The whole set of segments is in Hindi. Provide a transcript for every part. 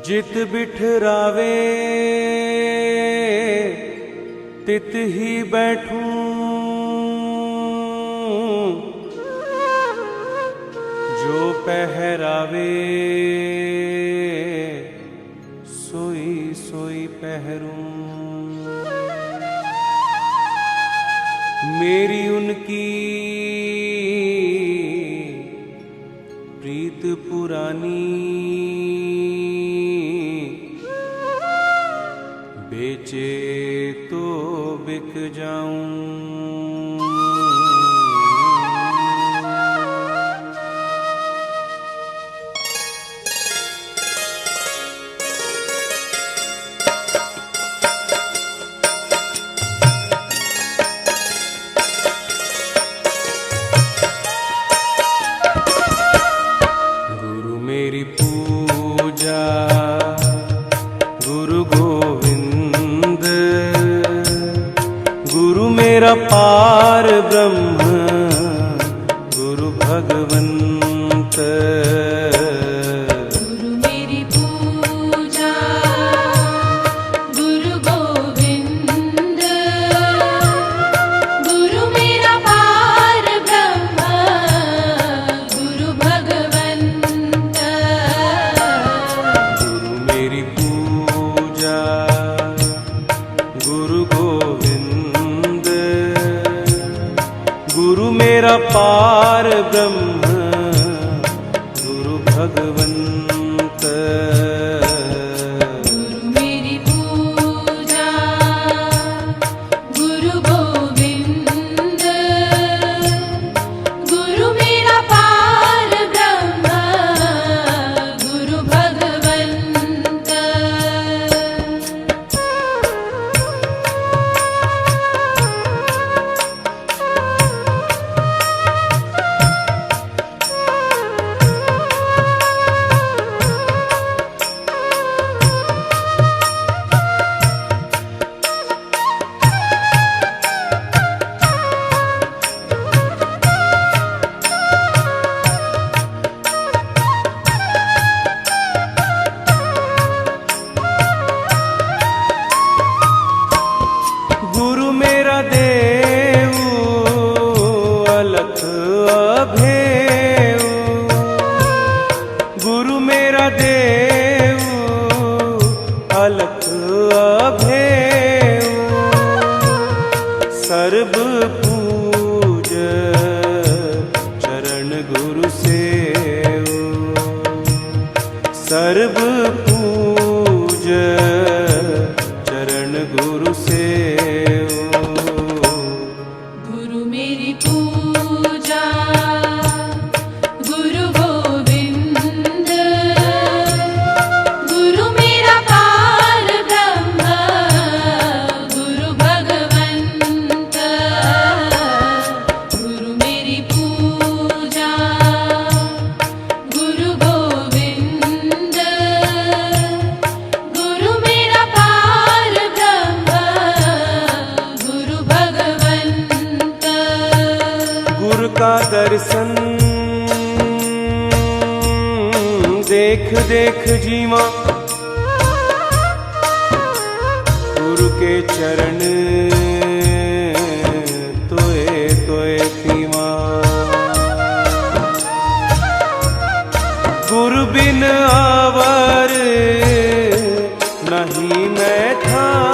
जित बिठरावे तित ही बैठूं, जो पहरावे सोई सोई पहरूं। मेरी उनकी प्रीत पुरानी, बेचे तो बिक जाऊं। गुरु मेरी पूजा गुरु गोविंद, गुरु मेरा पार ब्रह्म गुरु भगवंत। गुरु मेरी पूजा गुरु गोविंद, गुरु मेरा पार ब्रह्म गुरु भगवंत। गुरु मेरी पूजा गुरु गोविंद, गुरु मेरा पार ब्रह्म गुरु भगवंत। गुरु मेरी पूजा गुरु गोविंद, गुरु मेरा पार ब्रह्म गुरु भगवंत। गुरु मेरा देव अलख अभेव, गुरु मेरा देव अलख अभेव। सर्व पूज चरण गुरु सेव, सर्व पूज चरण गुरु सेव। गुरु मेरी पूजा गुरु गोविंद, गुरु मेरा पार ब्रह्म गुरु भगवंत। गुरु मेरी पूजा गुरु गोविंद, गुरु मेरा पार ब्रह्म गुरु भगवंत। गुरु का दर्शन देख देख जीवा, गुरु के चरण तोए तोए पीवा। गुरु बिन आवर नहीं मैं ठाऊं।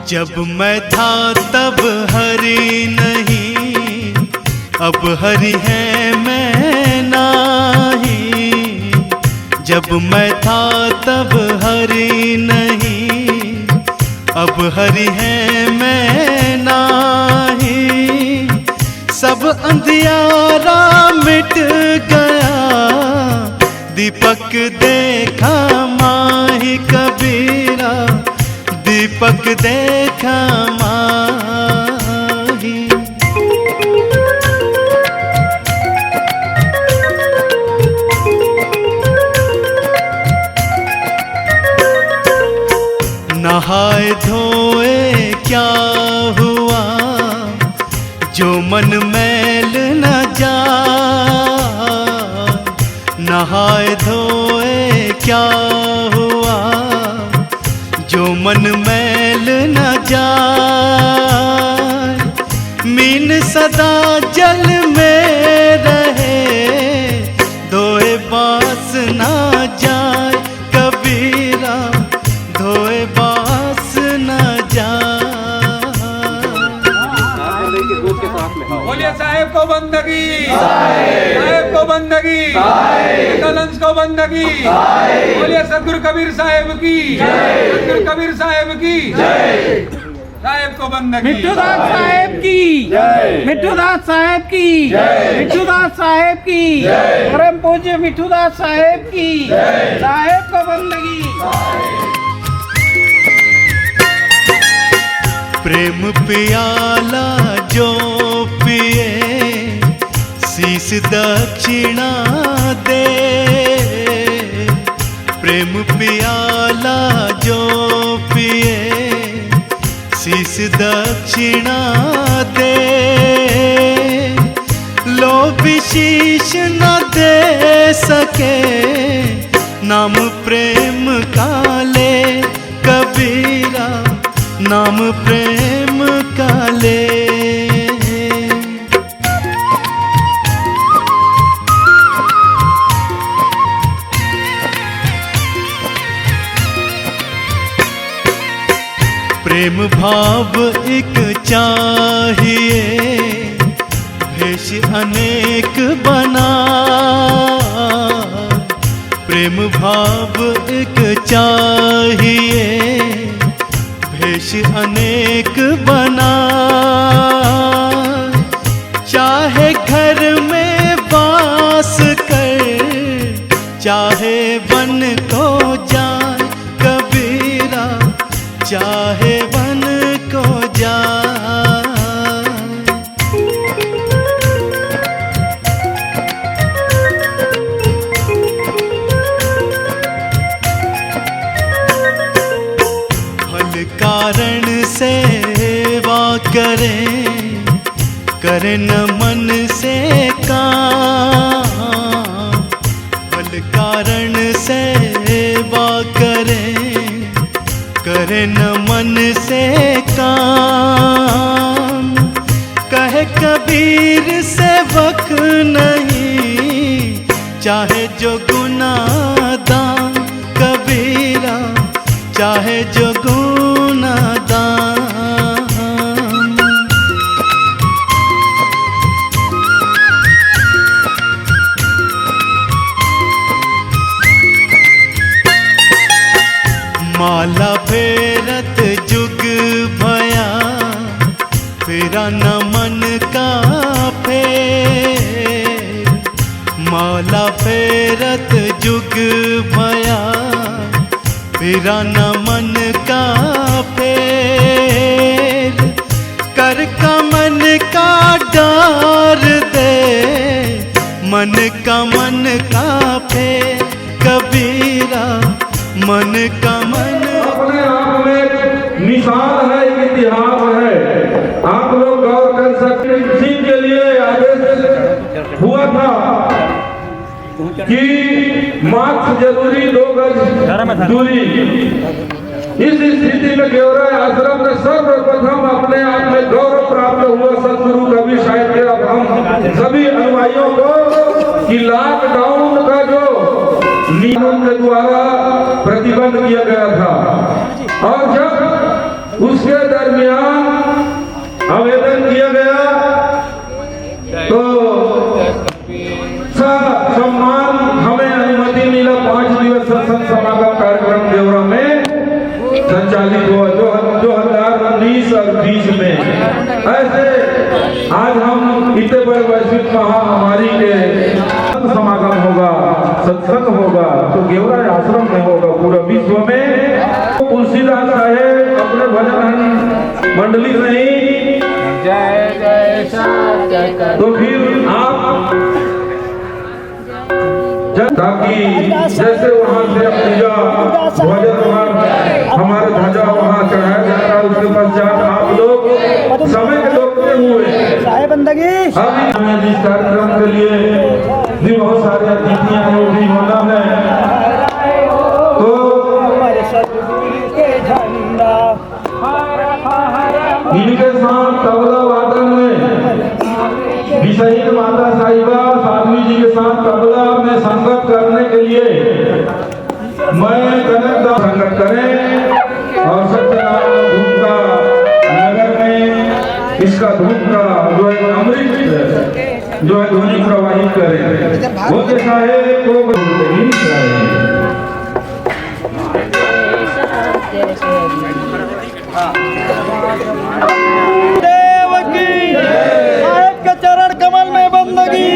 जब मैं था तब हरि नहीं, अब हरि है मैं नाही। जब मैं था तब हरि नहीं, अब हरि है मैं नाही। सब अंधियारा मिट गया, दीपक देखा माही कबीरा, दीपक देखा माही। नहाए धोए क्या हुआ, जो मन मैल न जा। नहाए धोए क्या हुआ, जो मन मैल न जाए। मीन सदा जल में रहे, धोए बास ना जाए कबीरा, धोए बास न जाए। बोलिए साहेब को बंदगी, साहेब को बंदगी, कलंस को बंदगी। बोलिए सदगुरु कबीर साहेब की, सदगुरु कबीर साहेब की, साहेब को बंदगी। मिट्ठूदास साहेब की, मिट्ठूदास साहेब की, मिट्ठूदास साहेब की, परम पूज्य मिट्ठूदास साहेब की, साहेब को बंदगी। प्रेम प्याला जो पिए, शीस दक्षिणा दे। प्रेम प्याला जो पिए, शीस दक्षिणा दे। लोभी शीश न दे सके, नाम प्रेम का ले कबीरा, नाम प्रेम का ले। प्रेम भाव एक चाहिए, भेष अनेक बना। प्रेम भाव एक चाहिए, भेष अनेक बना। चाहे घर में वास कर, चाहे वन को जाए कबीरा, चाहे वन को जाए। फल कारण सेवा करें, करें न मन से काम। फल कारण सेवा करें, करें न मन से काम। कहे कबीर सेवक नहीं, चाहे जो गुनाहगार कबीरा, चाहे जो गुनाहगार। माला फेरत जुग भया, फेरा न मन का फेर। माला फेरत जुग भया, फेरा न मन का फेर। कर का मन का डार दे, मन का फेर कबीरा, मन का मन। अपने आप में एक निशान है, एक इतिहास है। आप लोग गौर कर सकते हैं, इसी के लिए आदेश हुआ था कि मास्क जरूरी, 2 गज दूरी। इस स्थिति में केवराय आश्रम ने सर्वप्रथम अपने आप में गौरव प्राप्त हुआ सदगुरु कबीर साहिब के। अब हम सभी अनुयायियों को कि लॉकडाउन का जो नियमों के द्वारा प्रतिबंध किया गया था, और जब उसके दरमियान आवेदन किया गया तो सम्मान हमें अनुमति मिला 5 दिवस सत्संग समागम कार्यक्रम देवरा में संचालित हुआ 2019 और 20 में। ऐसे आज हम इतने बड़े वैश्विक महामारी के समागम होगा, सत्संग होगा तो गेवरा आश्रम में होगा पूरा विश्व में। तुलसीदास साहेब अपने भजन मंडली से ही जय जय सत्य तो फिर आप ताकि जैसे वहाँ से पूजा ध्वजा हमारे ध्वजा वहाँ चढ़ाया जा रहा है, उसके पश्चात आप लोग समय के लोगते हुए बंदगी अभी जिस कार्यक्रम के लिए भी बहुत सारे अतिथियां भी होना है तो इनके साथ तबला वादन में विषयी माता साहिबा साध्वी जी के साथ तबला में संगत करने के लिए मैं कनक संगत करें और सत्यनारायण धूप का नगर में इसका धूप का जो है अमृत जो है ध्वनि प्रवाहित करें। वो जैसा है वो नहीं चाहिए। देव की साहेब के चरण कमल में बंदगी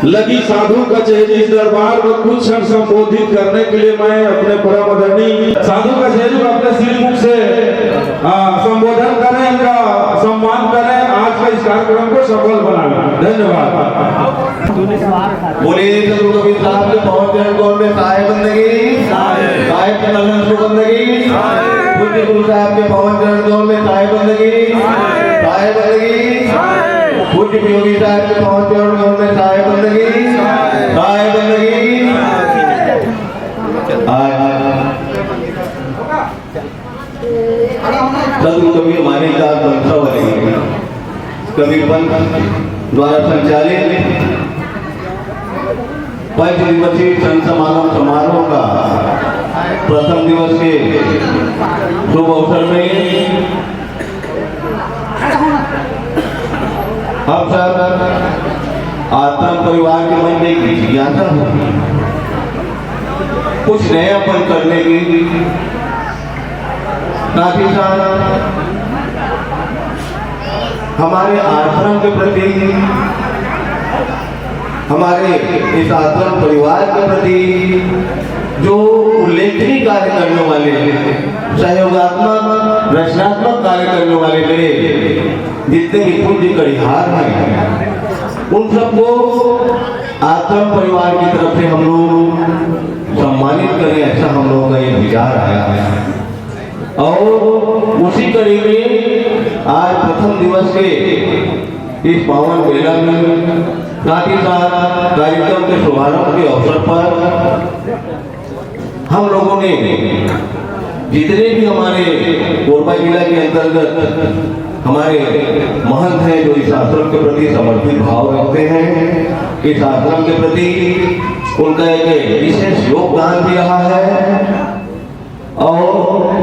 लगी साधु कचहरी इस दरबार में कुछ क्षण संबोधित करने के लिए मैं अपने परम आदरणीय साधु कचहरी को अपने श्रीमुख से संबोधन करें, इनका सम्मान करें, आज का इस कार्यक्रम को सफल बनाएं। धन्यवाद। बोलिए सदगुरु कबीर साहब के पवन चरण कौन में साहेब बंदगी, साहेब के नलन सु बंदगी, पूज्य गुरु साहब के पवन चरण कौन में साहेब बंदगी, साहेब बंदगी, पूज्य योगी साहब के पवन चरण कौन में साहेब बंदगी, साहेब बंदगी। सदगुरु कबीर माने का वंशावली कबीर पंथ द्वारा संचालित पंच दिवसीय संत समागम समारोह का प्रथम दिवस के शुभ अवसर में हम सब आश्रम परिवार के मन में की जिज्ञासा होगी कुछ नयापन करने की, साथ ही साथ हमारे आश्रम के प्रति, हमारे इस आश्रम परिवार के प्रति जो उल्लेखनीय कार्य करने वाले, सहयोगात्मक रचनात्मक कार्य करने वाले मेरे जितने भी पूज्य कड़िहार हैं, उन सबको आश्रम परिवार की तरफ से हम लोग सम्मानित करें, ऐसा हम लोगों का ये विचार आया है। और उसी कड़ी में आज प्रथम दिवस के इस पावन मेला में, साथ ही साथ कार्यक्रम के शुभारंभ के अवसर पर हम लोगों ने जितने भी हमारे कोरबा जिला के अंतर्गत हमारे महंत हैं जो इस आश्रम के प्रति समर्पित भाव रखते हैं, इस आश्रम के प्रति उनका एक विशेष योगदान भी रहा है। और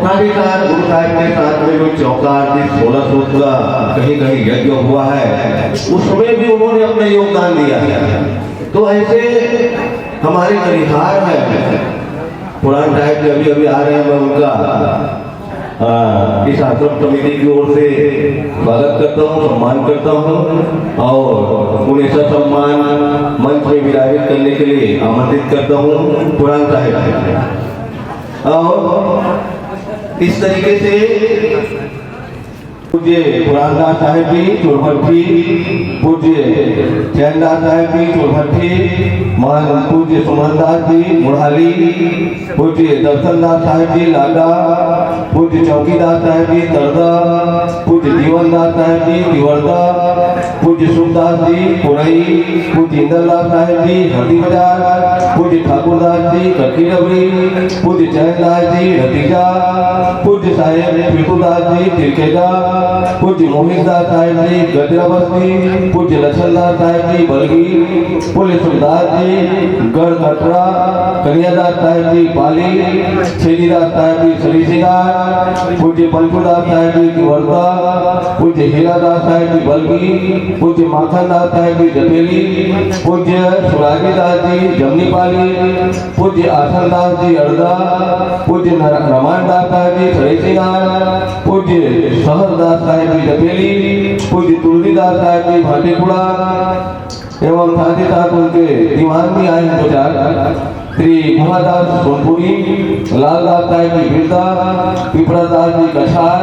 साथ ही साथ गुरु साहब के साथ में जो चौकार 1600 का कहीं कहीं यज्ञ हुआ है, उसमें भी उन्होंने अपना योगदान दिया है। तो ऐसे हमारे कड़िहार हैं, पुरान साहब अभी अभी आ रहे हैं, मैं उनका इस आश्रम समिति की ओर से स्वागत करता हूँ, सम्मान करता हूँ और उन्हें ससम्मान मंच में विराजित करने के लिए आमंत्रित करता हूँ पुरान साहब। और इस तरीके से पूज्य पुरानदास साहेब जी चोरभट्टी, पूज्य चैनदास साहेब जी चोरभट्टी, महान पूज्य सुमनदास जी मुढ़ाली, पूज्य दर्शनदास साहेब जी लाडा, पूज्य चौकीदास साहेब जी तरदा, पूज्य जीवनदास साहेब जी तिवर्दा, पूज्य सुखदास जी पुरई, पूज्य इंद्रदास साहेब जी हरदी बाजार, पूज्य ठाकुरदास जी कटकी डबरी, पूज्य चैनदास जी रतीजा, पूज्य साहेब पृथुदास जी तिरकेजा, पूज्य मोहितदास साहेब जी गजरा बस्ती, पूज्य लक्ष्मणदास साहेब जी बलगी, पूज्य सुखदास जी गढ़ कटरा, कन्यादास साहेब जी पाली, छेदीदास साहेब जी सरीसिंगार, पूज्य पंचुदास साहेब जी तिवर्दा, पूज्य हीरादास साहेब जी बलगी, पूज्य माखनदास साहेब जी जटेली, पूज्य सुराजीदास जी जमनीपाली, पूज्य आसनदास जी अड़दा, पूज्य रमानदास साहेब जी सरीसिंगार, पूज्य सहरदास साहेब जी जटेली, पूज्य तुलसीदास साहेब जी भाटीपुरा एवं साथ ही साथ उनके दीवान भी आए हैं 2-4, श्री गुहादास सोनपुरी, लालदास साहेब जी बिरदा, पिपरादास जी कछार,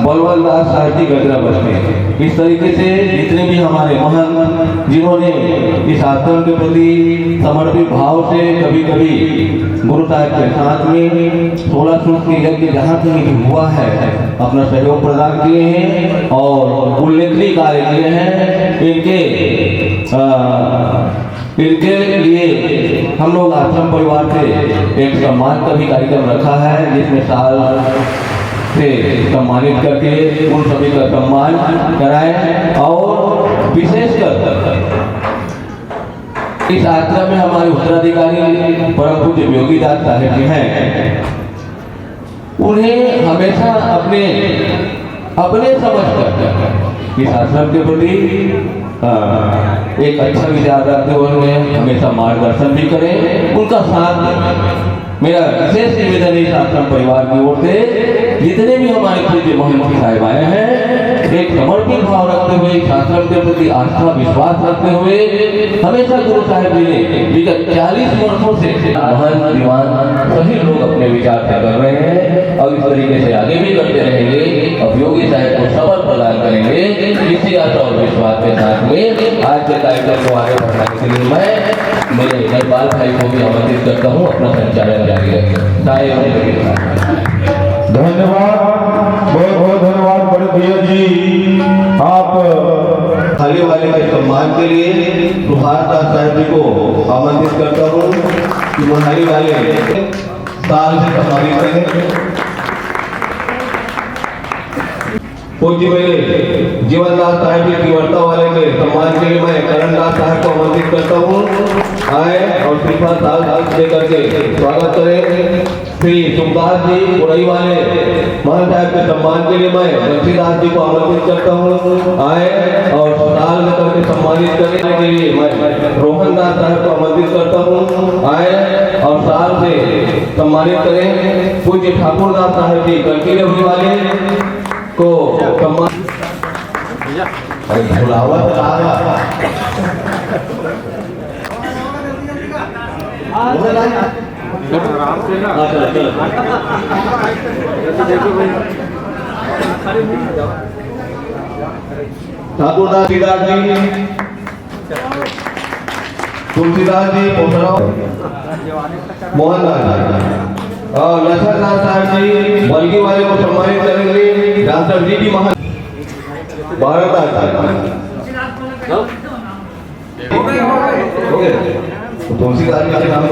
बलवलदास साहेब जी गजरा बस्ती। इस तरीके से जितने भी हमारे महान जिन्होंने इस आश्रम के प्रति समर्पित भाव से कभी कभी गुरु साहब के साथ में 1600 के यज्ञ जहाँ कहीं भी हुआ है अपना सहयोग प्रदान किए हैं और उल्लेखनीय कार्य किए हैं। इनके लिए हम लोग आश्रम परिवार से एक सम्मान का भी कार्यक्रम रखा है, जिसमें साल से सम्मानित करके उन सभी का सम्मान कराएं। और विशेषकर इस आश्रम में हमारे उत्तराधिकारी परम पूज्य योगीदास साहेब जी हैं, उन्हें हमेशा अपने समझकर इस आश्रम के प्रति एक अच्छा विचार रखते हुए उन्हें हमेशा मार्गदर्शन भी करें, उनका साथ दें। मेरा विशेष निवेदन है आश्रम परिवार की ओर से जितने भी हमारे पूज्य महंत साहिब आए हैं, एक समर्पित भाव रखते हुए आश्रम के प्रति आस्था विश्वास रखते हुए हमेशा गुरु साहिब जी ने विगत 40 वर्षों से महान दीवान सभी लोग अपने विचार से कर रहे हैं और इस तरीके से आगे भी करते रहेंगे और योगी साहब को सफल प्रदान करेंगे। इसी आशा और विश्वास के साथ में आज के कार्यक्रम को आगे बढ़ाने के लिए मैं मेरे नेपाल भाई को भी आमंत्रित करता हूँ अपना संचालन जारी रखें। धन्यवाद, बहुत बहुत धन्यवाद बड़े भैया जी। आप खाली वाले के सम्मान के लिए सुभाष साहब जी को आमंत्रित करता हूँ कि मोहाली वाले साल से सम्मानित करें। पूज्य मेरे जीवनदास साहब जी जीवनता वाले के सम्मान के लिए मैं करणदास साहब को आमंत्रित करता हूँ। आए और श्रीफल साल लेकर के स्वागत करें। श्री सुखदास जी उड़ई वाले महान साहब के सम्मान के लिए मैं बंशीदास जी को आमंत्रित करता हूँ। आए और साल लेकर के सम्मानित करने के लिए मैं रोहनदास साहब को आमंत्रित करता हूँ। आए और साल से सम्मानित करें। पूज्य ठाकुरदास साहब जी कलकी वाले को सम्मान बुलावा ठाकुरदास जी, तुलसीदास जी, मोहनदास और लक्ष्मणदास साहब जी बल्गी वाले को सम्मानित करेंगे। डॉक्टर जी महान तुलसीदास जी के नाम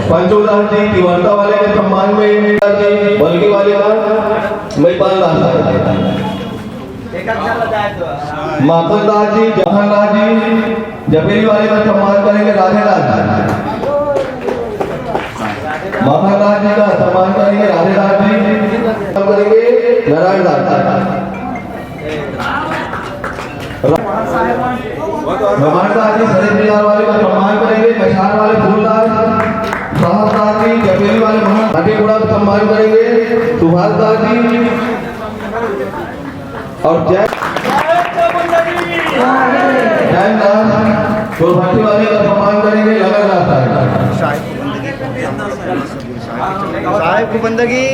पंचोदास जी तिवरता वाले के सम्मान में बल्गी वाले का महिपाल दास, माखनदास जी, जहानदास जी जबेली वाले का सम्मान करेंगे। राधेदास जी, माखनदास जी का सम्मान करेंगे। राधेदास जी करेंगे। नारायण दास, रमानदास जी सरेंद्र वाले का सम्मान करेंगे। कछार वाले फूलदास, साहबदास जी जबेली वाले महाटीगुड़ा का सम्मान करेंगे। सुभाषदास जी और जय दास सोलभट्टी वाले का सम्मान करेंगे। लगनदास साहेब की बंदगी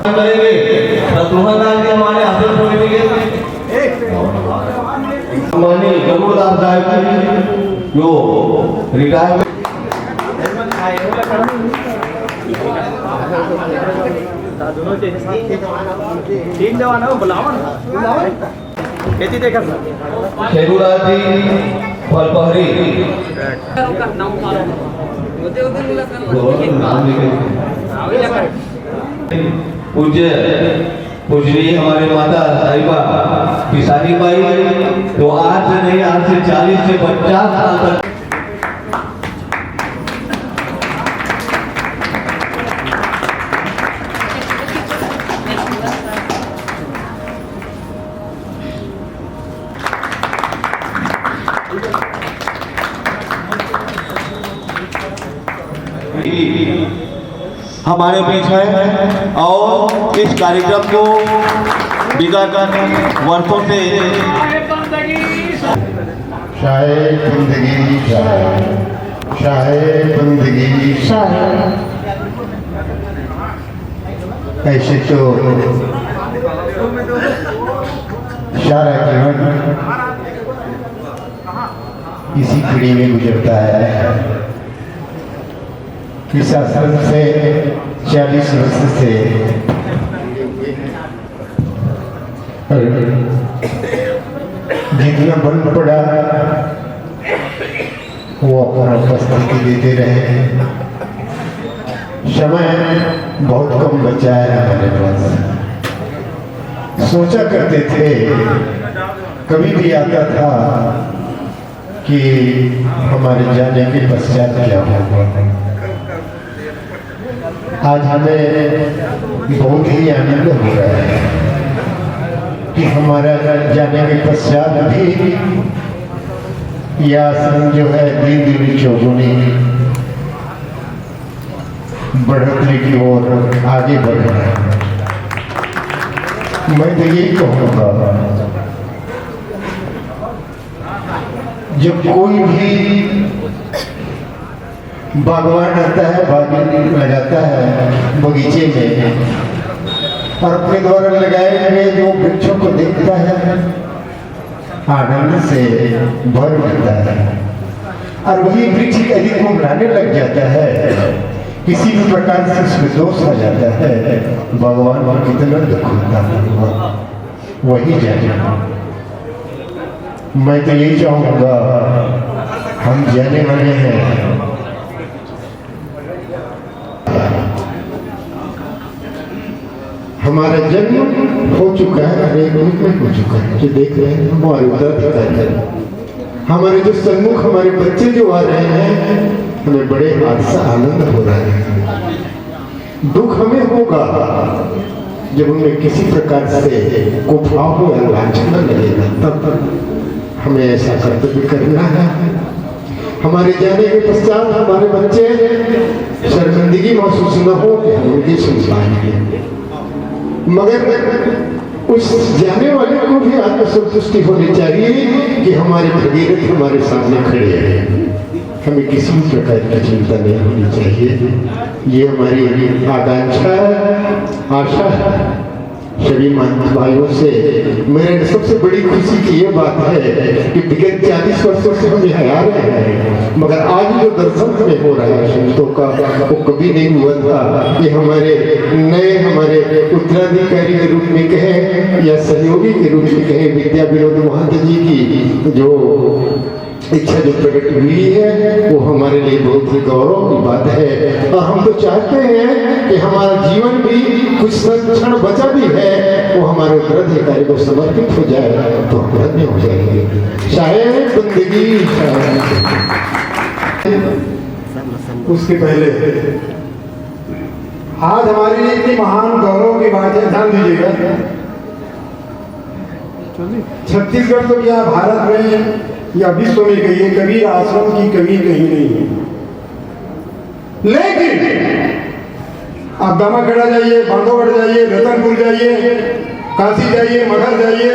करेंगे। हमारे हासिल कमेटी के माननीय गरुड़दास साहब जी जो रिटायरमेंट तीन जवान है बुलावा खेती देखा शेखुदास जी फलपहरी पूज्य पूजनीय हमारे माता साहिबा किसानी बाई तो आज से नहीं, आज से 40 से 50 साल तक हमारे बीच है और इस कार्यक्रम को विगत वर्षों से शाहे बंदगी शाहे बंदगी ऐसे तो सारा जीवन इसी पीढ़ी में गुजरता है। इस आश्रम से 40 वर्ष से जितना बल पड़ा वो अपना उपस्थिति देते रहे। समय बहुत कम बचा है हमारे पास। सोचा करते थे, कभी भी आता था कि हमारे जाने के पश्चात क्या होगा। आज हमें बहुत ही आनंद हो रहा है कि हमारा जाने के पश्चात भी यह आश्रम जो है दिन दिन चौगुनी बढ़ोतरी की ओर आगे बढ़ रहा है। मैं तो यही कहूँगा, जब कोई भी बागवान आता है, बागवानी लगाता है बगीचे में और अपने द्वारा लगाए हुए जो वृक्षों को देखता है, आनंद से भर उठता है और वही वृक्ष यदि मुरझाने लग जाता है, किसी भी प्रकार से उसमें दोष आ जाता है, भगवान को कितना दुख होता है वही जाने। मैं तो यही चाहूँगा, हम जाने वाले हैं, हमारा जन्म हो चुका है, अनेक रूप में हो चुका है, जो देख रहे हैं हमारे उत्तराधिकारी, हमारे जो सन्मुख हमारे बच्चे जो आ रहे हैं, हमें बड़े हादसा आनंद हो रहा है। दुख हमें होगा जब हमें किसी प्रकार से कुभाव हो या लांछना लगेगा, तब हमें ऐसा कर्तव्य करना है। हमारे जाने के पश्चात हमारे बच्चे शर्मिंदगी महसूस न हो कि हम उनकी सुन पाएंगे, मगर उस जाने वाले को भी आत्मसंतुष्टि होनी चाहिए कि हमारे भगीरथ हमारे सामने खड़े हैं, हमें किसी भी प्रकार की चिंता नहीं होनी चाहिए। ये हमारी आकांक्षा आशा है। सभी भाइयों से मेरे सबसे बड़ी खुशी की ये बात है कि विगत 40 वर्षों से हम यहाँ आ रहे हैं, मगर आज जो दर्शन हमें हो रहा है संतों का, वो कभी नहीं हुआ था। ये हमारे नए हमारे उत्तराधिकारी के रूप में कहें या सहयोगी के रूप में कहें, विद्या विनोद महंत जी की जो इच्छा जो प्रकट हुई है, वो हमारे लिए बहुत ही गौरव की बात है। और हम तो चाहते हैं कि हमारा जीवन भी कुछ क्षण बचा भी है, वो हमारे उत्तराधिकारी को समर्पित हो जाए तो हम धन्य हो जाएंगे। शायद बंदगी उसके पहले आज हमारे लिए इतनी महान गौरव की बात है, ध्यान दीजिएगा। छत्तीसगढ़ तो क्या भारत में या विश्व में कहिए, कबीर आश्रम की कमी कहीं नहीं है। लेकिन आप दामाखेड़ा जाइए, बांधवगढ़ जाइए, रतनपुर जाइए, काशी जाइए, मगध जाइए,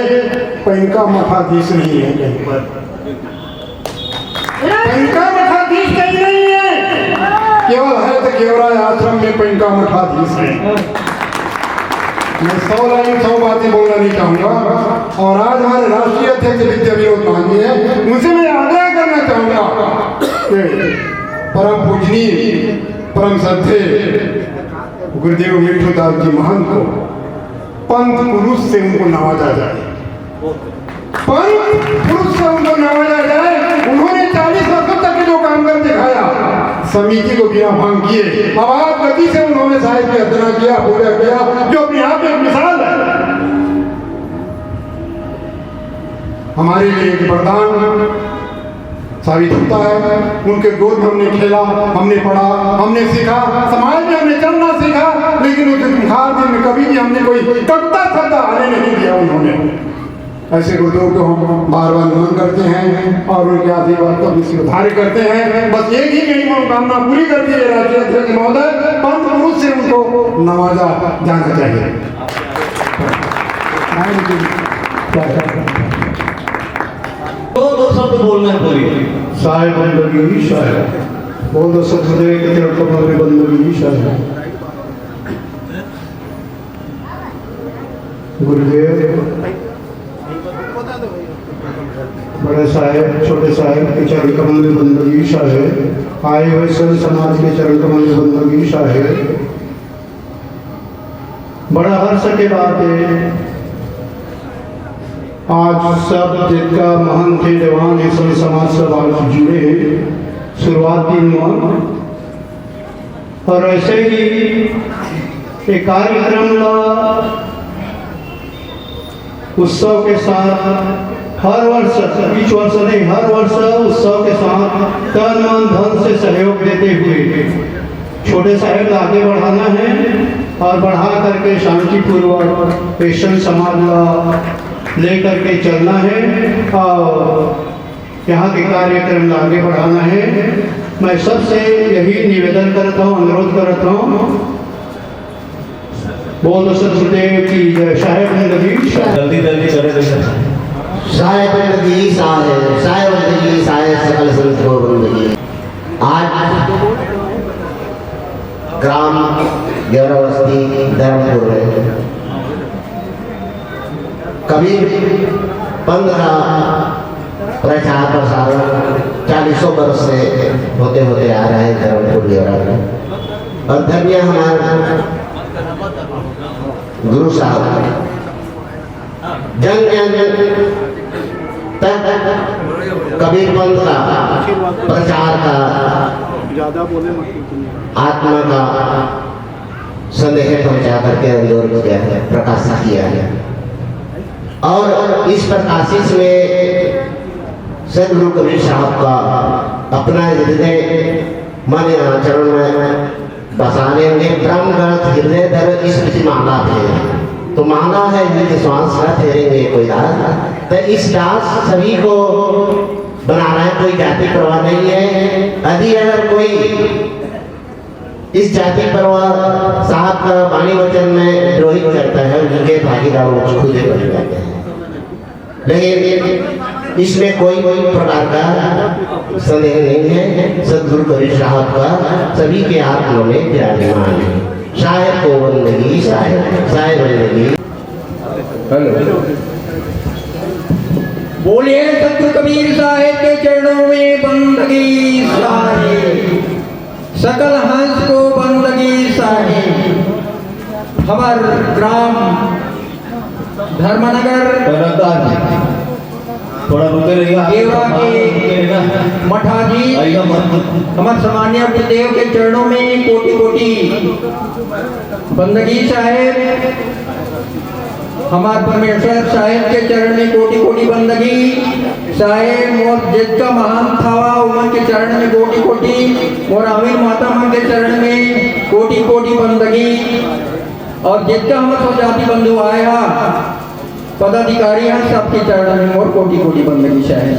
पैंका मठाधीश नहीं है कहीं पर। पैंका मठाधीश कहीं नहीं है, केवल है तो केवराय आश्रम में पैंका मठाधीश है। मैं 100 लाइन 100 बातें बोलना नहीं चाहूँगा। और आज हमारे राष्ट्रीय अध्यक्ष विद्या विनोद महंत जी हैं, उनसे मैं आग्रह करना चाहूँगा कि परम पूजनीय परम श्रद्धे गुरुदेव मिठूदास जी महंत को पंथ पुरुष से उनको नवाजा जाए, पंथ पुरुष से उनको नवाजा जाए। उन्होंने 40 वर्षों तक जो काम कर दिखाया, समिति को बिना मांग किए, आवाज गति से उन्होंने साहिब की अर्चना किया, पूजा किया, जो अपने आप में एक मिसाल है। हमारे लिए एक वरदान साबित होता है। उनके गोद में हमने खेला, हमने पढ़ा, हमने सीखा, समाज में हमने चलना सीखा, लेकिन उनके मुखार में कभी भी हमने कोई कटुता शब्द आने नहीं दिया उन्होंने। ऐसे गुरुदेव को हम बार बार नमन करते हैं और उनके आशीर्वाद को विश्वधार्य करते हैं। बस एक ही मेरी मनोकामना पूरी करती है राष्ट्रीय अध्यक्ष महोदय, पंथ पुरुष से उनको नवाजा जाना चाहिए। दो शब्द बोलना है पूरी। साहेब बंदगी शायद बोल दो, सदगुरुदेव के चरण कमल में बंदगी शायद। गुरुदेव बड़े साहेब छोटे साहेब के चरण कमल में बंदगी शायद, आए हुए सभी समाज के चरण कमल में बंदगी शायद। बड़ा हर्ष की बात है, आज सब जिनका महंत थे जवान ये सभी समाज से आज जुड़े, शुरुआत भी हुआ और ऐसे ही एक कार्यक्रम का उत्सव के साथ हर वर्ष, इस वर्ष नहीं हर वर्ष उत्सव के साथ तन मन धन से सहयोग देते हुए छोटे साहेब को आगे बढ़ाना है और बढ़ा करके शांतिपूर्वक पेशेंट समाज का ले करके चलना है और यहाँ के कार्यक्रम आगे बढ़ाना है। मैं सबसे यही निवेदन करता हूँ, अनुरोध करता हूँ। बोलो सतगुरुदेव की जय। साहेब बंदगी जल्दी जल्दी करे साहेब बंदगी साहेब, साहेब बंदगी साहेब, सकल संत को बंदगी। आज ग्राम गेवराबस्ती धर्मपुर में कबीर पंथ का प्रचार प्रसारण 40 वर्ष से होते होते आ रहा है धर्मपुर गेवरा में। और धन्य हमारे गुरु साहब जन तक कबीर पंथ का प्रचार का आत्मा का संदेश पहुंचा करके आंदोलन किया है, प्रकाशित किया है। और इस प्रकाशित में सदगुरु कबीर साहब का अपना हृदय मन आचरण में बसाने में ब्रह्म ग्रंथ हृदय दर इस प्रति मांगा थे तो मांगा है जिनके श्वास न ठहरेंगे कोई दास। तो इस दास सभी को बनाना है, कोई जाति परवाह नहीं है। यदि अगर कोई इस जाति परवाह साहब का वाणी वचन में द्रोही करता है उनके भागीदार खुदे बन जाते हैं। लेकिन इसमें कोई प्रकार का संदेह नहीं है। सदगुरु कबीर साहब का सभी के आत्मा में विराजमान है। साहेब को बंदगी साहेब, साहेब बंदगी। बोलिए सदगुरु कबीर साहेब के चरणों में बंदगी साहेब, सकल हंस को बंदगी साहेब। हमार ग्राम धर्मनगर थोड़ा रुके गेवरा के मठाजी हमारे सामान्य गुरुदेव के चरणों में कोटि कोटि बंदगी साहेब। हमारे परमेश्वर साहेब के चरण में कोटि कोटि बंदगी साहेब। और जिसका महान थावा उमन के चरण में कोटि कोटि, और आमिर माता मन के चरण में कोटि कोटि बंदगी। और जिसका हम जाति बंधु आया पदाधिकारी हैं सबके चरण में और कोटि कोटि बंदगी साहेब।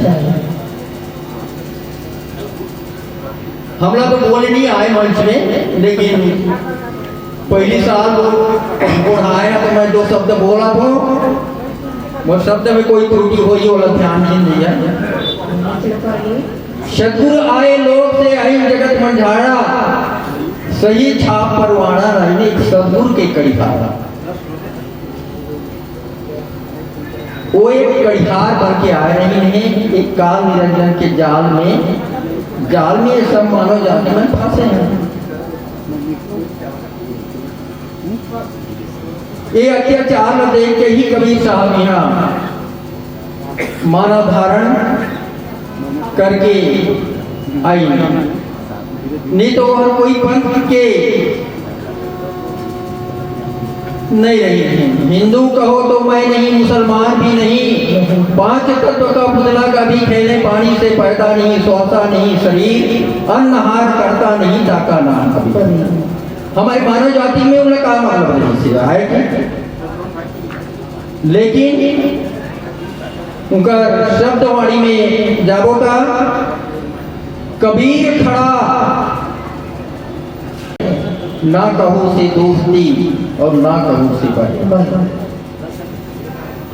हमला तो बोले नहीं आए मंच में, लेकिन पहली साल उठाया तो मैं 2 शब्द बोला तो वो शब्द में कोई त्रुटि हुई वाला ध्यान नहीं दिया। सदगुरु आए लोग से आई जगत मंझाड़ा, सही छाप परवाना रहने सदगुरु के कड़िकारा। वो एक कड़िकार बन के आए नहीं, एक काल निरंजन के जाल में सब मानव जाति में फंसे हैं। ये अत्याचार देख के ही कबीर साहब यहाँ मानव धारण करके आई। नहीं तो और कोई पंथ के नहीं रही है। हिंदू कहो तो मैं नहीं, मुसलमान भी नहीं। 5 तत्व का पुतला कभी खेले पानी से पैदा नहीं, सोता नहीं शरीर, अन्नहार करता नहीं, ताका नाम कभी। हमारी मानव जाति में उन्हें कहा मतलब नहीं है, लेकिन उनका शब्दवाणी में जाबो का कबीर खड़ा ना कहो से दोस्ती और ना कहो से भाई।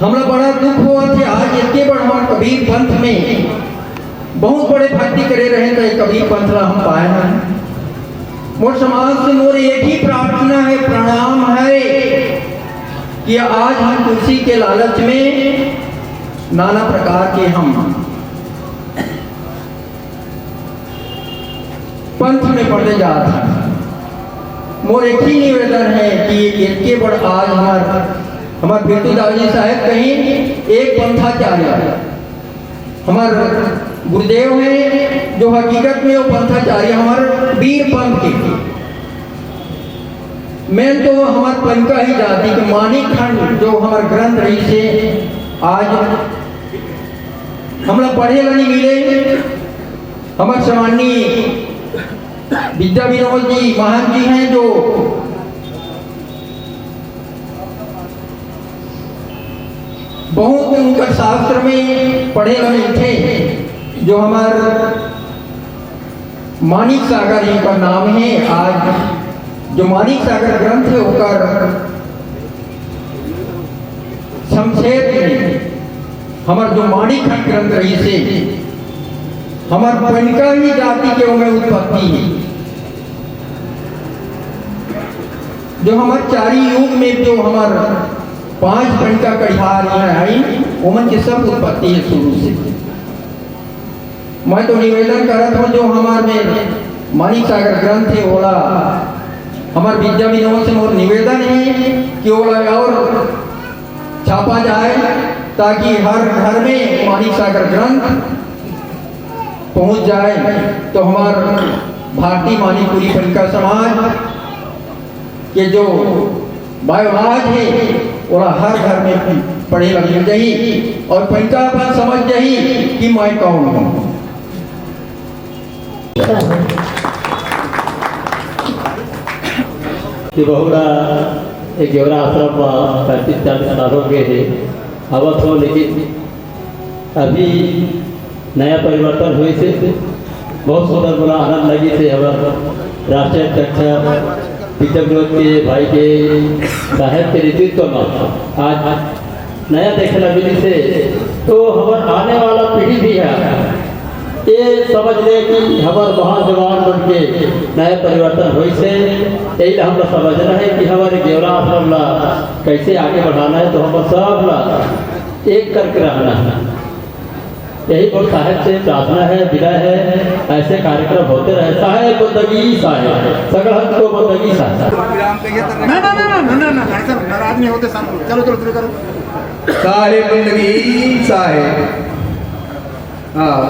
हमरा बड़ा दुख हुआ थे आज इतने बड़ हमारे कबीर पंथ में बहुत बड़े भक्ति करे रहे थे। कबीर पंथ ला हम पाए हैं। मोर समाज से मोर एक ही प्रार्थना है, प्रणाम है कि आज हम कुर्सी के लालच में नाना प्रकार के हम पंथ में पड़ते जाते हैं। मोर एक ही निवेदन है कि इतने बड़ आज हमारे बिरतू दाजी साहब कहीं एक पंथाचार्य हमारे गुरुदेव हैं जो हकीकत में वो पंथाचार्य हमारे वीर पंथ के मैं तो हमारे पंथ का ही जाति के मानिक खंड जो हमारे ग्रंथ रही से आज हम लोग पढ़े नहीं मिले। हमारे सम्माननीय विद्या विनोद जी महान जी हैं जो बहुत उनका शास्त्र में पढ़े नहीं थे, जो हमारे मानिक सागर जी का नाम है। आज जो मानिक सागर ग्रंथ है होकर संक्षेप में हमार जो मानिक ग्रंथ रही से हमार पनिका ही जाति के में उत्पत्ति है। जो हमार चारी युग में जो हमार 5 पनिका कढ़ियार यहाँ आई उमन के सब उत्पत्ति है शुरू से। मैं तो निवेदन करत हूँ जो हमार में मानिक सागर ग्रंथ है ओला हमार विद्या विनोद से मोर निवेदन है कि ओला और छापा जाए ताकि हर घर में मानिक सागर ग्रंथ पहुंच जाए। तो हमार भारतीय मानिकपुरी पनिका समाज के जो बायोलाज है वो हर घर में पढ़े लग जाही और पनिका अपन समझ जाही कि मैं कौन हूँ। बहुड़ा एक गेवरा आश्रम 35-40 सालों के है आवत हो, लेकिन अभी नया परिवर्तन हुए से बहुत सुंदर बड़ा आनंद लगी थे। हमारा राष्ट्रीय अध्यक्ष विद्या विनोद के भाई के साहेब के नेतृत्व में आज नया देखने मिली से तो हमारे आने वाला पीढ़ी भी है ये समझ ले कि हमारे महाजवान बन के नए परिवर्तन हुई से यही हम लोग समझना है कि हमारे गेवरा आश्रम ला कैसे आगे बढ़ाना है। तो हम सब ला एक करके रहना है, यही बहुत साहेब से प्रार्थना है, विनय है। ऐसे कार्यक्रम होते रहे। साहेब बंदगी साहेब सगल को बंदगी साहेब नाराज नहीं होते। चलो चलो शुरू करो। साहेब बंदगी साहेब। हाँ,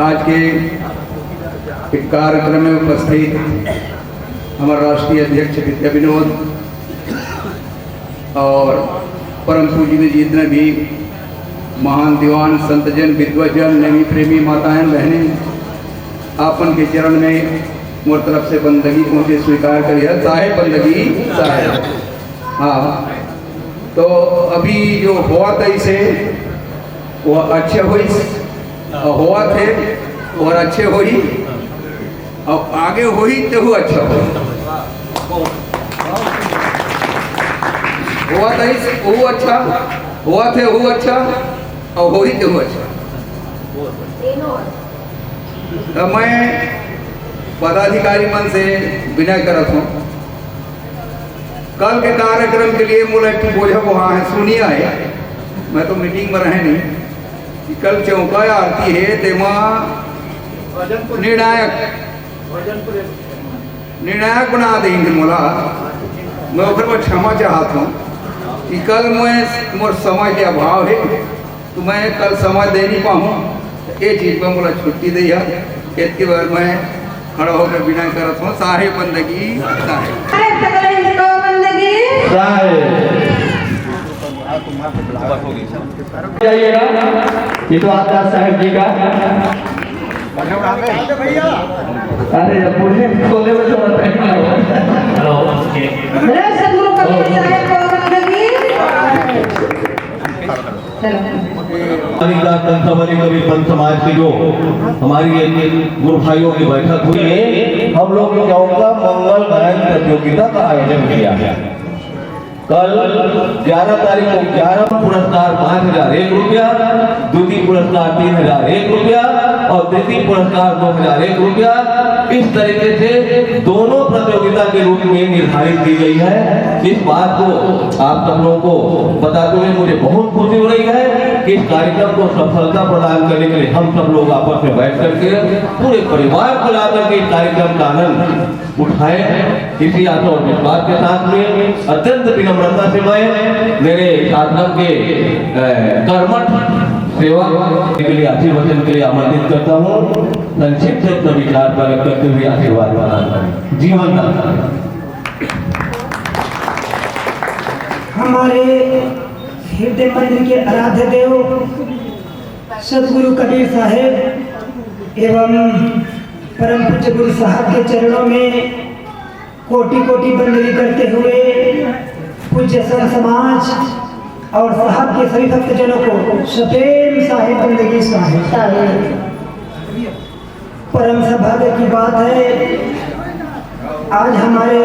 आज के एक कार्यक्रम में उपस्थित हमारे राष्ट्रीय अध्यक्ष विद्या विनोद और परम पूज्य जितने भी महान दीवान संतजन विद्वजन नेमी प्रेमी माताएं बहनें आपन के चरण में मोर तरफ से बंदगी पहुँचे स्वीकार करिए। साहेब बंदगी साहेब। हाँ, तो अभी जो हुआ था इसे वह अच्छे हुई हुआ थे और अच्छे हुई और आगे हुई तो वो अच्छा हुआ था वो अच्छा हुआ थे वो अच्छा और हुई तो वो अच्छा। तो मैं पदाधिकारी मन से विनय करत हूँ कल के कार्यक्रम के लिए मोला एक बोझा वहाँ है सुनिए है। मैं तो मीटिंग में रहे नहीं कि कल चौका आरती है तेमा निर्णायक बना देंगे मोला। मैं उधर पर क्षमा चाहता हूँ कि कल मैं मोर समय के अभाव है तो मैं कल समय दे नहीं पाऊँ। ये चीज़ में मोला छुट्टी दी है। इसके बाद मैं खड़ा होकर विनय करता हूँ। साहेब बंदगी जाइएगा। ये तो आपका साहेब जी का अरे पुलिस खोले में थोड़ा टाइम कवि पंथ समाज के जो हमारी गुरु भाइयों की बैठक हुई है, हम लोग चौका मंगल गायन प्रतियोगिता का आयोजन किया है। कल 11 तारीख को 11 पुरस्कार 5,001 रुपया, द्वितीय पुरस्कार 3,001 रुपया और तृतीय पुरस्कार 2,001 रुपया इस तरीके से दोनों प्रतियोगिता के रूप में निर्धारित की गई है। इस बात को आप सब लोगों को बताते हुए मुझे बहुत खुशी हो रही है कि इस कार्यक्रम को सफलता प्रदान करने के लिए हम सब लोग आपस में बैठ करके पूरे परिवार को ला करके इस कार्यक्रम का आनंद उठाए। इसी आशा और विश्वास के साथ में अत्यंत विनम्रता से मैं मेरे साधक के कर्मठ सेवा के लिए आशीर्वचन के लिए आमंत्रित करता हूँ। संक्षिप्त से अपना विचार प्रकट करते हुए आशीर्वाद प्रदान करें। जीवन दान हमारे हृदय मंदिर के आराध्य देव सदगुरु कबीर साहेब एवं परम पूज्य गुरु साहब के चरणों में कोटि कोटि बंदगी करते हुए पूज्य संत समाज और साहब के सभी भक्तजनों को सप्रेम साहिब बंदगी साहिब। परम सौभाग्य की बात है, आज हमारे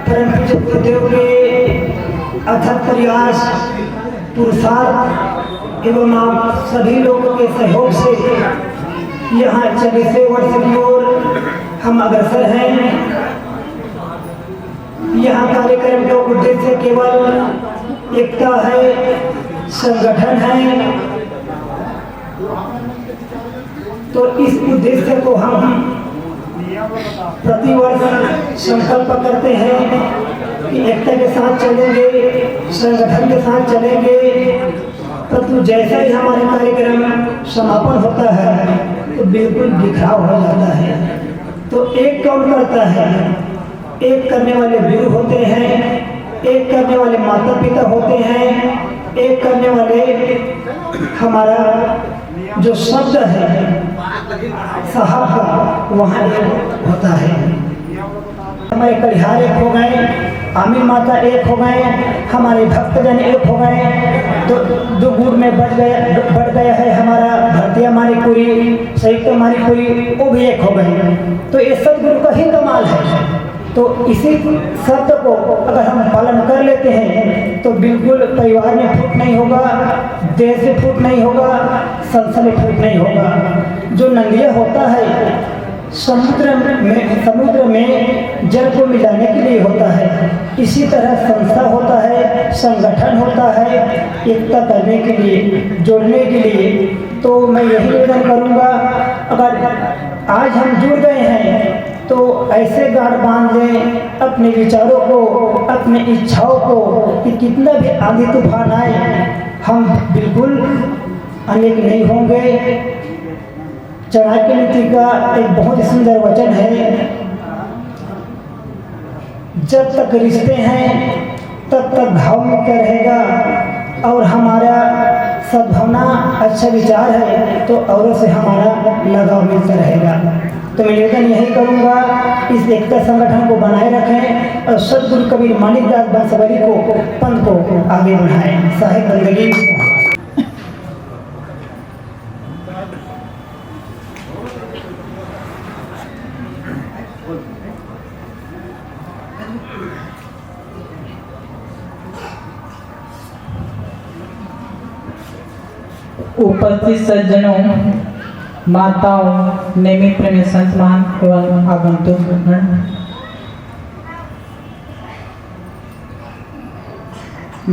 परम पूज्य गुरुदेव के अथक प्रयास पुरुषार्थ एवं आप सभी लोगों के सहयोग से यहाँ 40वें वर्ष की ओर हम अग्रसर हैं। यहाँ कार्यक्रम का उद्देश्य केवल एकता है, संगठन है, तो इस उद्देश्य को हम प्रतिवर्ष संकल्प करते हैं कि एकता के साथ चलेंगे, संगठन के साथ चलेंगे। परंतु जैसे ही हमारे कार्यक्रम समापन होता है तो बिल्कुल बिखराव हो जाता है। तो एक कौन करता है? एक करने वाले गुरु होते हैं, एक करने वाले माता पिता होते हैं, एक करने वाले हमारा जो शब्द है साहब का वहाँ एक होता है। हमारे कलिहार एक हो गए, आमिर माता एक हो गए, हमारे भक्तजन एक हो गए, तो जो गुड़ में बढ़ गया है हमारा भरतिया मानिकपुरी, संयुक्त मानिकपुरी, वो भी एक हो गए। तो ये सदगुरु का ही कमाल है। तो इसी शब्द को अगर हम पालन कर लेते हैं तो बिल्कुल परिवार में फूट नहीं होगा, देश में फूट नहीं होगा, संसार में फूट नहीं होगा। जो नंदिया होता है समुद्र में जल को मिलाने के लिए होता है, इसी तरह संस्था होता है, संगठन होता है, एकता करने के लिए, जोड़ने के लिए। तो मैं यही निवेदन करूँगा, अगर आज हम जुड़ गए हैं तो ऐसे गाढ़ बांध लें अपने विचारों को, अपने इच्छाओं को कि कितना भी आंधी तूफान आए हम बिल्कुल अनेक नहीं होंगे। चाणक्य नीति का एक बहुत ही सुंदर वचन है, जब तक रिश्ते हैं तब तक घाव मुक्त रहेगा, और हमारा सद्भावना अच्छा विचार है तो औरों से हमारा लगाव मिलता रहेगा। तो मैं निवेदन यही करूँगा, इस एकता संगठन को बनाए रखें और सदगुरु कबीर मानिकदास बंसवरी को पंथ को आगे बढ़ाएं। साहिब बंदगी। उपस्थित सज्जनों, माताओं, नियमित प्रेमी संतमान एवं आगंतुक गण,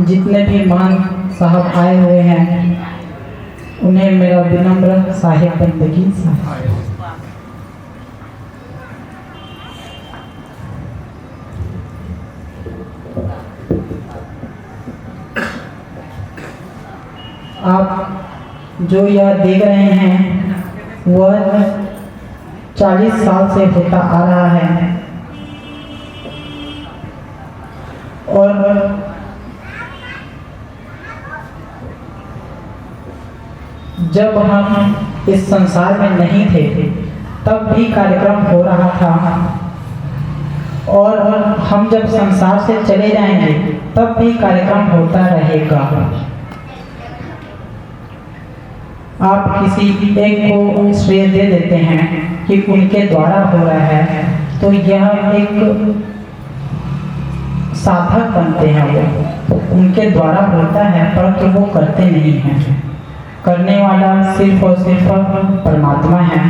जितने भी महान साहब आए हुए हैं उन्हें मेरा विनम्र साहिब बंदगी साहिब। आप जो यह देख रहे हैं वह 40 साल से होता आ रहा है, और जब हम इस संसार में नहीं थे तब भी कार्यक्रम हो रहा था, और हम जब संसार से चले जाएंगे तब भी कार्यक्रम होता रहेगा। आप किसी एक को श्रेय दे देते हैं कि उनके द्वारा हो रहा है, तो यह एक साधक बनते हैं, वो उनके द्वारा होता है परंतु वो करते नहीं हैं। करने वाला सिर्फ और सिर्फ परमात्मा है।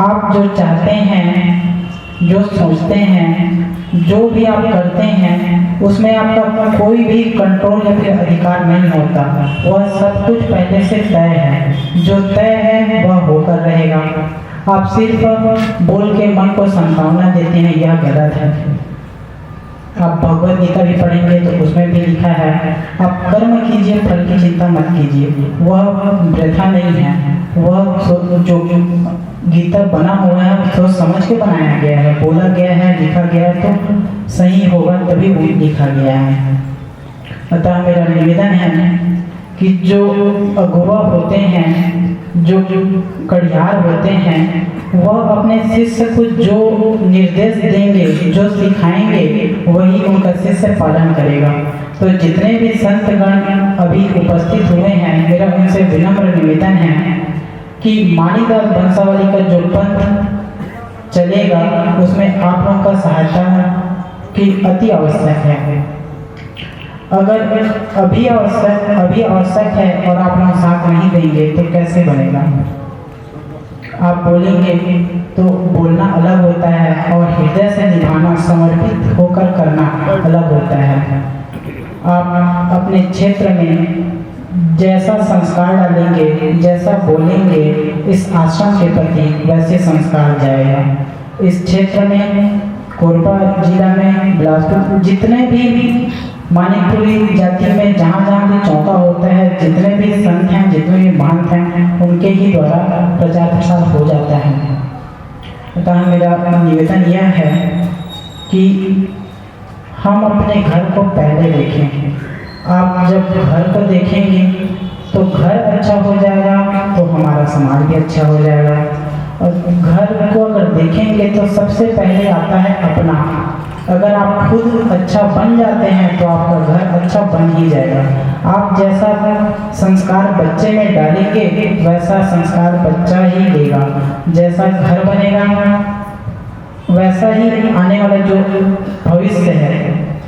आप जो चाहते हैं, जो सोचते हैं, जो भी आप करते हैं उसमें आपका कोई भी कंट्रोल या फिर अधिकार नहीं होता। वह सब कुछ पहले से तय है, जो तय है वह होकर रहेगा। आप सिर्फ बोल के मन को संभावना देते हैं, यह गलत है। आप भगवद गीता भी पढ़ेंगे तो उसमें भी लिखा है आप कर्म कीजिए, फल की चिंता मत कीजिए। वह वृथा नहीं है, वह जो गीता बना हुआ है सोच समझ के बनाया गया है, बोला गया है, लिखा गया है तो सही होगा, तभी वो लिखा गया है। अतः मेरा निवेदन है कि जो अगुवा होते हैं, जो कड़ियार होते हैं, वह अपने शिष्य को जो निर्देश देंगे, जो सिखाएंगे, वही उनका शिष्य पालन करेगा। तो जितने भी संतगण अभी उपस्थित हुए हैं, मेरा उनसे विनम्र निवेदन है कि माणिकदास वंशावली का जो पंथ चलेगा उसमें आप लोगों का सहायता की अति आवश्यक है। अगर अभी आवश्यक है और आप लोग साथ नहीं देंगे तो कैसे बनेगा? आप बोलेंगे तो बोलना अलग होता है और हृदय से निभाना, समर्पित होकर करना अलग होता है। आप अपने क्षेत्र में जैसा संस्कार डालेंगे, जैसा बोलेंगे इस आश्रम के प्रति, वैसे संस्कार जाएगा। इस क्षेत्र में कोरबा जिला में बिलासपुर जितने भी मानिकपुरी जाति में जहाँ भी चौका होता है, जितने भी संत हैं, जितने भी महंत हैं, उनके ही द्वारा प्रचार प्रसार हो जाता है। अतः मेरा निवेदन यह है कि हम अपने घर को पहले देखें। आप जब घर को देखेंगे तो घर अच्छा हो जाएगा तो हमारा समाज भी अच्छा हो जाएगा। और घर को अगर देखेंगे तो सबसे पहले आता है अपना। अगर आप खुद अच्छा बन जाते हैं तो आपका घर अच्छा बन ही जाएगा। आप जैसा संस्कार बच्चे में डालेंगे वैसा संस्कार बच्चा ही लेगा। जैसा घर बनेगा वैसा ही आने वाला जो भविष्य है,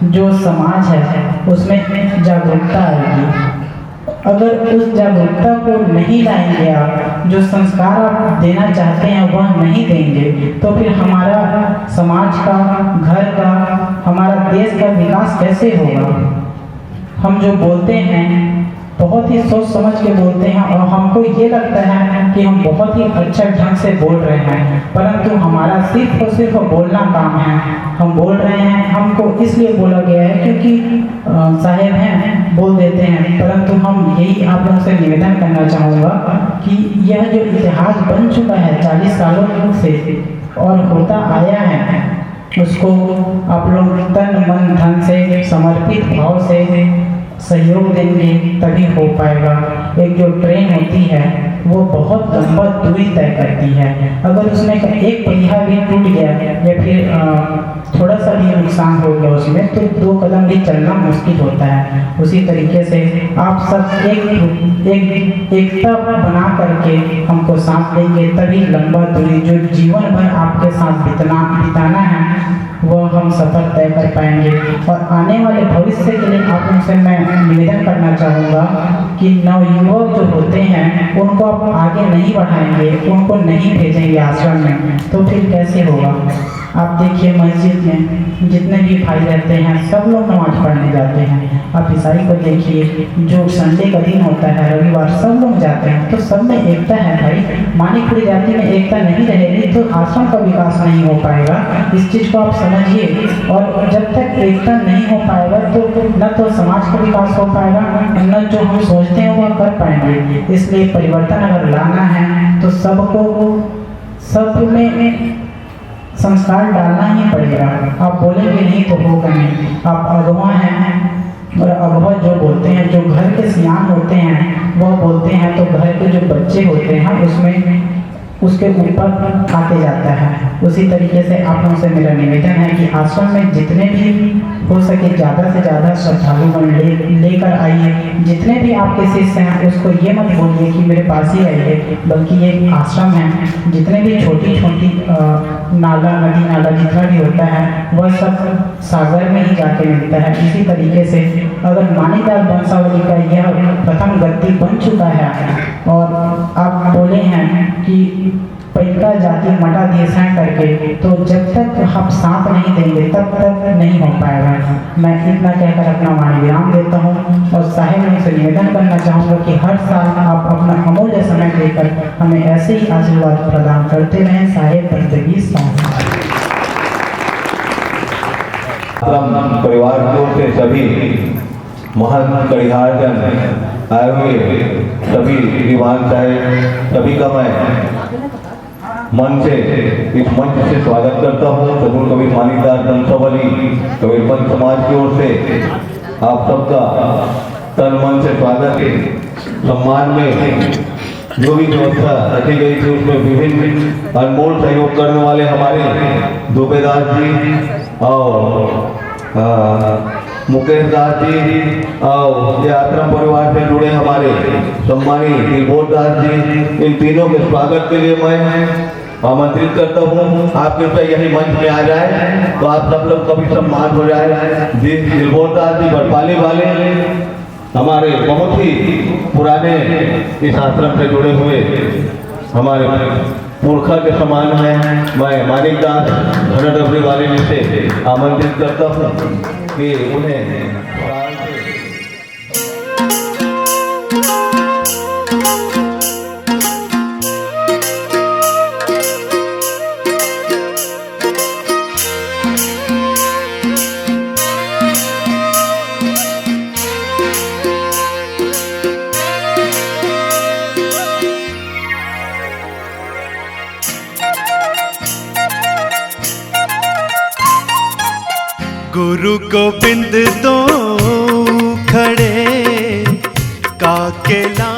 जो समाज है, उसमें जागरूकता आएगी। अगर उस जागरूकता को नहीं लाएंगे, आप जो संस्कार आप देना चाहते हैं वह नहीं देंगे, तो फिर हमारा समाज का, घर का, हमारा देश का विकास कैसे होगा? हम जो बोलते हैं बहुत ही सोच समझ के बोलते हैं और हमको ये लगता है कि हम बहुत ही अच्छा ढंग से बोल रहे हैं, परंतु हमारा सिर्फ और सिर्फ बोलना काम है। हम बोल रहे हैं, हमको इसलिए बोला गया है क्योंकि साहेब हैं, बोल देते हैं। परंतु हम यही आप लोगों से निवेदन करना चाहूँगा कि यह जो इतिहास बन चुका है 40 सालों से और होता आया है, उसको आप लोग तन मन धन से, समर्पित भाव से सहयोग देंगे तभी हो पाएगा। एक जो ट्रेन होती है वो बहुत लंबा दूरी तय करती है। अगर उसमें एक पहिया भी टूट गया या फिर थोड़ा सा भी नुकसान हो गया उसमें, तो 2 कदम भी चलना मुश्किल होता है। उसी तरीके से आप सब एकता बना करके हमको साथ लेंगे तभी लंबा दूरी जो जीवन भर आपके साथ बिताना है वह हम सफर तय कर पाएंगे। और आने वाले भविष्य के लिए आप उनसे मैं निवेदन करना चाहूँगा कि नवयुवक जो होते हैं उनको आप आगे नहीं बढ़ाएंगे, उनको नहीं भेजेंगे आश्रम में, तो फिर कैसे होगा? आप देखिए मस्जिद में जितने भी भाई रहते हैं सब लोग नमाज पढ़ने जाते हैं। आप ईसाई को देखिए, जो संडे का दिन होता है, रविवार, सब लोग जाते हैं। तो सब में एकता है भाई। मानिकपुरी जाति में एकता नहीं रहेगी तो आश्रम का विकास नहीं हो पाएगा। इस चीज़ को आप समझिए। और जब तक एकता नहीं हो पाएगा तो न तो समाज का विकास हो पाएगा, न जो हम सोचते हैं वह कर पाएंगे। इसलिए परिवर्तन अगर लाना है तो सब में संस्कार डालना ही पड़ेगा। आप बोलेंगे नहीं तो होगा नहीं। आप अगवा हैं और अगवा जो बोलते हैं, जो घर के सियान होते हैं वो बोलते हैं, तो घर के जो बच्चे होते हैं उसमें उसके ऊपर आते जाता है। उसी तरीके से आप लोगों से मेरा निवेदन है कि आश्रम में जितने भी हो सके ज़्यादा से ज़्यादा श्रद्धालुगण लेकर आइए। जितने भी आपके शिष्य हैं उसको ये मत बोलिए कि मेरे पास ही आइए, बल्कि ये आश्रम है। जितने भी छोटी छोटी नाला, नदी नाला जितना भी होता है वह सब सागर में ही जाके मिलता है। इसी तरीके से अगर माणिकदास वंशावली का यह प्रथम गद्दी बन चुका है और आप बोले हैं कि पैका जाति मटा दिए करके, तो जब तक हम साथ नहीं देंगे तब तक नहीं हो पाएगा। मैं इतना कहकर अपना वाणी विराम देता हूँ और साहेब लोगों से निवेदन करना चाहूँगा कि हर साल आप अपना अमूल्य समय देकर हमें ऐसे ही आशीर्वाद प्रदान करते रहें। साहेब बंदगी परिवार की ओर से सभी महंत कड़िहारजन आए हुए सभी दीवान साहेब सभी का मैं मन से इस मंच से स्वागत करता हूँ। सदगुरु कबीर माणिकदास वंशावली कबीरपंथ समाज की ओर से आप सबका तन मन से स्वागत है। सम्मान में जो भी व्यवस्था रखी गई थी उसमें विभिन्न अनमोल सहयोग करने वाले हमारे दुबेदास जी और मुकेश दास जी और ये आश्रम परिवार से जुड़े हमारे सम्मानी दिलबोध दास जी, इन तीनों के स्वागत के लिए मैं आमंत्रित करता हूँ। आप कृपया यही मंच में आ जाए तो आप सब लोग कभी सम्मान हो जाए। दिलबोध दास जी बरपाली वाले हमारे बहुत ही पुराने इस आश्रम से जुड़े हुए हमारे पुरखा के समान है। मैं मानिक दास धनडबरी वाले में से आमंत्रित करता हूँ कि उन्हें गुरु गोबिंद दो खड़े काकेला